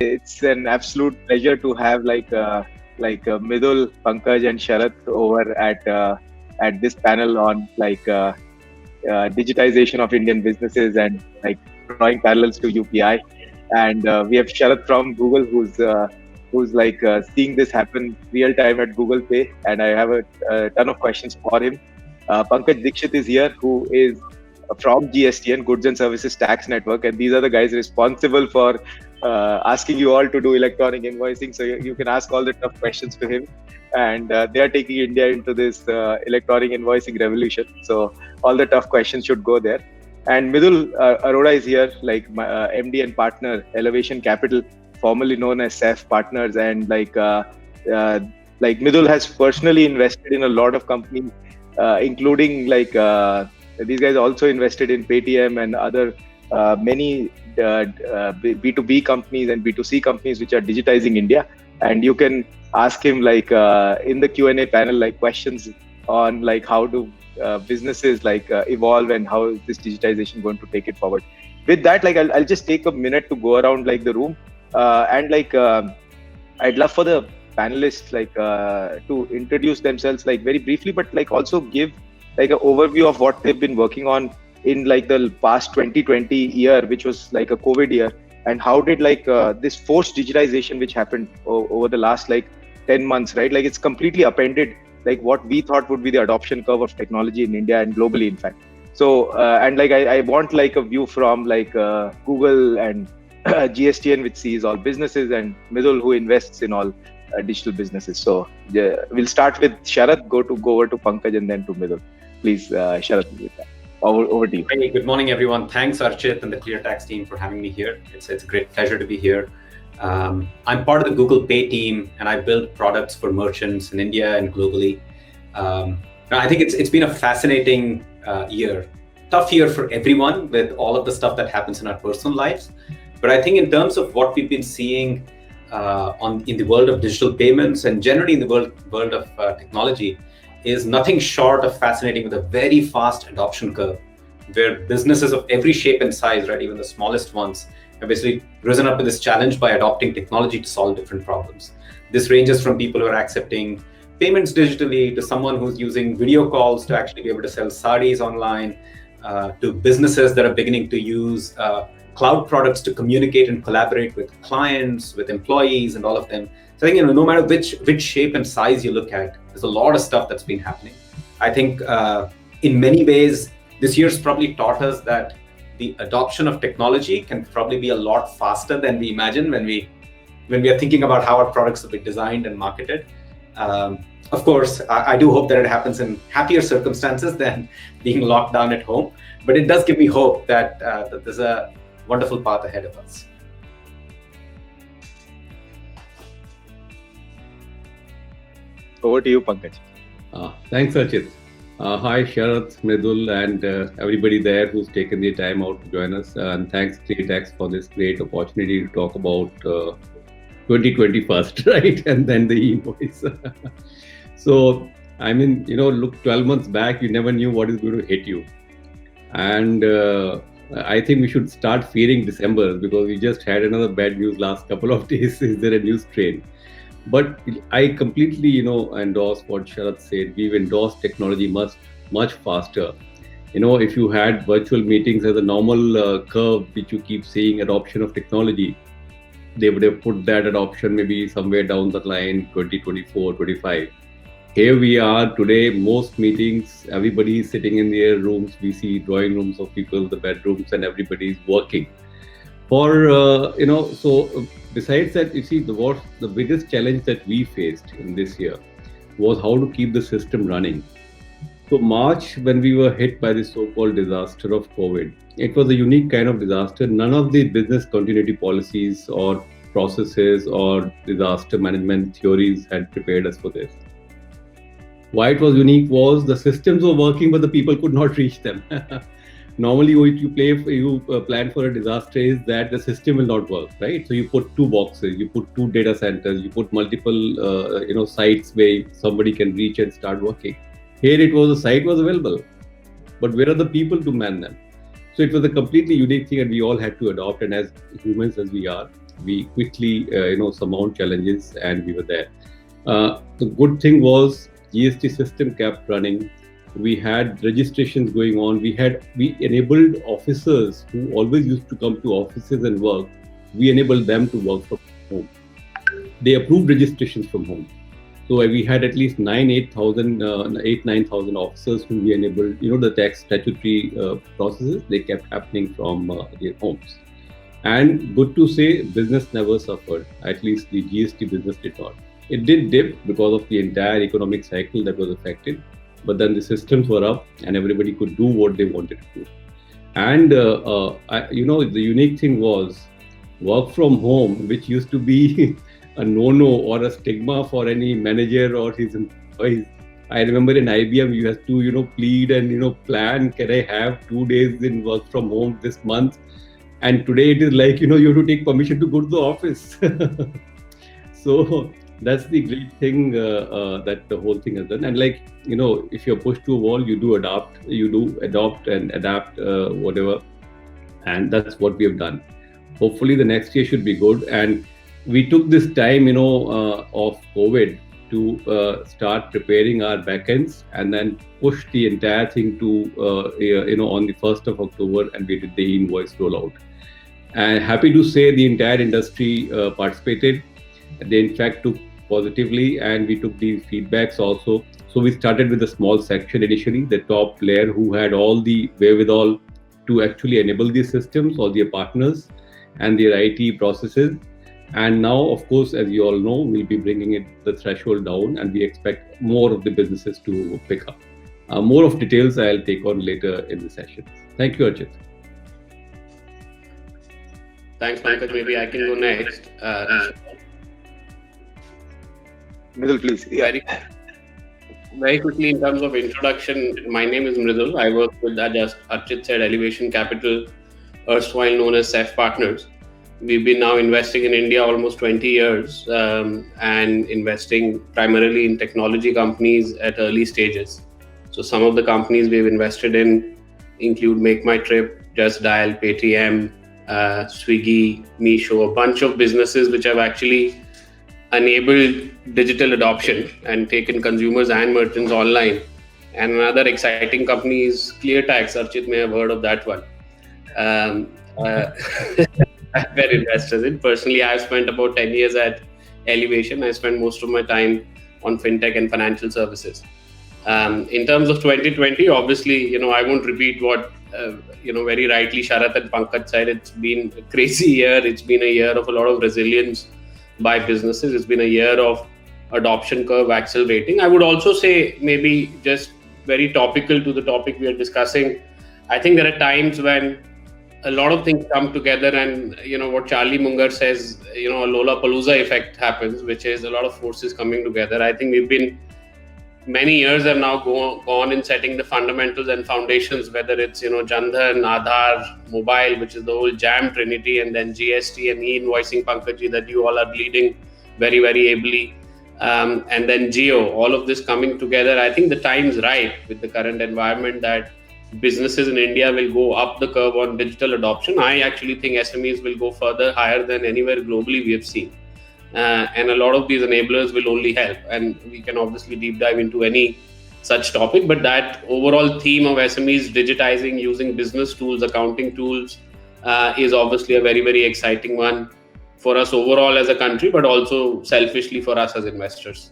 It's an absolute pleasure to have Midul, Pankaj, and Sharath over at this panel on digitization of Indian businesses and drawing parallels to UPI. And we have Sharath from Google, who's seeing this happen real time at Google Pay, and I have a ton of questions for him. Pankaj Dikshit is here, who is from GSTN, Goods and Services Tax Network, and these are the guys responsible for asking you all to do electronic invoicing. So you can ask all the tough questions to him, and they are taking India into this electronic invoicing revolution. So all the tough questions should go there. And Midul Arora is here, my MD and partner, Elevation Capital, formerly known as SEF Partners, and Midul has personally invested in a lot of companies, including these guys also invested in Paytm and other many B2B companies and B2C companies which are digitizing India. And you can ask him in the Q&A panel questions on how do businesses evolve and how is this digitization going to take it forward. With that, I'll just take a minute to go around the room and I'd love for the panelists to introduce themselves very briefly, but also give an overview of what they've been working on in the past 2020 year, which was a COVID year, and how did this forced digitization which happened over the last 10 months, right? It's completely upended what we thought would be the adoption curve of technology in India and globally, in fact. So and I want a view from Google and GSTN, which sees all businesses, and Midul, who invests in all digital businesses. So we'll start with Sharath, go over to Pankaj, and then to Midul. Please, Sharath, with that. Over to you. Hey, good morning, everyone. Thanks, Archit and the ClearTax team for having me here. It's a great pleasure to be here. I'm part of the Google Pay team, and I build products for merchants in India and globally. I think it's been a fascinating year. Tough year for everyone with all of the stuff that happens in our personal lives. But I think in terms of what we've been seeing in the world of digital payments and generally in the world of technology is nothing short of fascinating, with a very fast adoption curve where businesses of every shape and size, right, even the smallest ones, have basically risen up to this challenge by adopting technology to solve different problems. This ranges from people who are accepting payments digitally to someone who's using video calls to actually be able to sell saris online, to businesses that are beginning to use cloud products to communicate and collaborate with clients, with employees, and all of them. So I think, no matter which shape and size you look at, there's a lot of stuff that's been happening. I think in many ways, this year's probably taught us that the adoption of technology can probably be a lot faster than we imagine when we are thinking about how our products will be designed and marketed. Of course, I do hope that it happens in happier circumstances than being locked down at home, but it does give me hope that there's a wonderful path ahead of us. Over to you, Pankaj. Thanks, Archit. Hi, Sharath, Midul, and everybody there who's taken the time out to join us. And thanks, ClearTax, for this great opportunity to talk about 2020 first, right? And then the e-invoice. So, I mean, look, 12 months back, you never knew what is going to hit you. And I think we should start fearing December, because we just had another bad news last couple of days. Is there a new strain? But I completely, endorse what Sharath said. We've endorsed technology much faster. If you had virtual meetings as a normal curve, which you keep seeing adoption of technology, they would have put that adoption maybe somewhere down the line, 2024, 25. Here we are today, most meetings, everybody is sitting in their rooms. We see drawing rooms of people, the bedrooms, and everybody is working. So besides that, you see, the biggest challenge that we faced in this year was how to keep the system running. So March, when we were hit by the so-called disaster of COVID, it was a unique kind of disaster. None of the business continuity policies or processes or disaster management theories had prepared us for this. Why it was unique was the systems were working, but the people could not reach them. Normally, what you plan for a disaster is that the system will not work, right? So you put two boxes, you put two data centers, you put multiple, sites where somebody can reach and start working. Here it was, the site was available, but where are the people to man them? So it was a completely unique thing, and we all had to adopt. And as humans as we are, we quickly surmount challenges, and we were there. The good thing was GST system kept running. We had registrations going on. We enabled officers who always used to come to offices and work. We enabled them to work from home. They approved registrations from home. So we had at least 9,000 officers whom we enabled. The tax statutory processes, they kept happening from their homes. And good to say, business never suffered. At least the GST business did not. It did dip because of the entire economic cycle that was affected. But then the systems were up and everybody could do what they wanted to do. And, the unique thing was work from home, which used to be a no-no or a stigma for any manager or his employees. I remember in IBM, you have to, plead and, plan, can I have 2 days in work from home this month? And today it is like, you have to take permission to go to the office. So that's the great thing that the whole thing has done. And if you're pushed to a wall, you do adopt and adapt, whatever. And that's what we have done. Hopefully the next year should be good. And we took this time, of COVID to start preparing our backends and then push the entire thing to, on the 1st of October, and we did the e-invoice rollout. And happy to say the entire industry participated. They in fact took positively, and we took the feedbacks also. So we started with a small section initially, the top player who had all the wherewithal to actually enable these systems, all their partners and their IT processes. And now, of course, as you all know, we'll be bringing the threshold down, and we expect more of the businesses to pick up. More of details I'll take on later in the session. Thank you, Archit. Thanks, Pankaj. Maybe I can go next. Mridul, please. Very quickly, in terms of introduction, my name is Mridul. I work with, as Archit said, Elevation Capital, erstwhile known as CEF Partners. We've been now investing in India almost 20 years and investing primarily in technology companies at early stages. So some of the companies we've invested in include MakeMyTrip, JustDial, Paytm, Swiggy, Meesho, a bunch of businesses which have actually enabled digital adoption and taken consumers and merchants online. And another exciting company is ClearTax. Archit may have heard of that one. We're investors in. Personally, I've spent about 10 years at Elevation. I spent most of my time on fintech and financial services. In terms of 2020, obviously, I won't repeat what, very rightly Sharath and Pankaj said. It's been a crazy year. It's been a year of a lot of resilience by businesses. It's been a year of adoption curve accelerating. I would also say, maybe just very topical to the topic we are discussing, I think there are times when a lot of things come together and, what Charlie Munger says, a Lollapalooza effect happens, which is a lot of forces coming together. I think many years have now gone in setting the fundamentals and foundations, whether it's, Jandhan, Aadhaar, mobile, which is the whole JAM trinity, and then GST and e-invoicing, Pankaj, that you all are leading very, very ably. And then Geo, all of this coming together. I think the time's right with the current environment that businesses in India will go up the curve on digital adoption. I actually think SMEs will go further, higher than anywhere globally we have seen. And a lot of these enablers will only help. And we can obviously deep dive into any such topic. But that overall theme of SMEs digitizing, using business tools, accounting tools, is obviously a very, very exciting one for us overall as a country, but also selfishly for us as investors.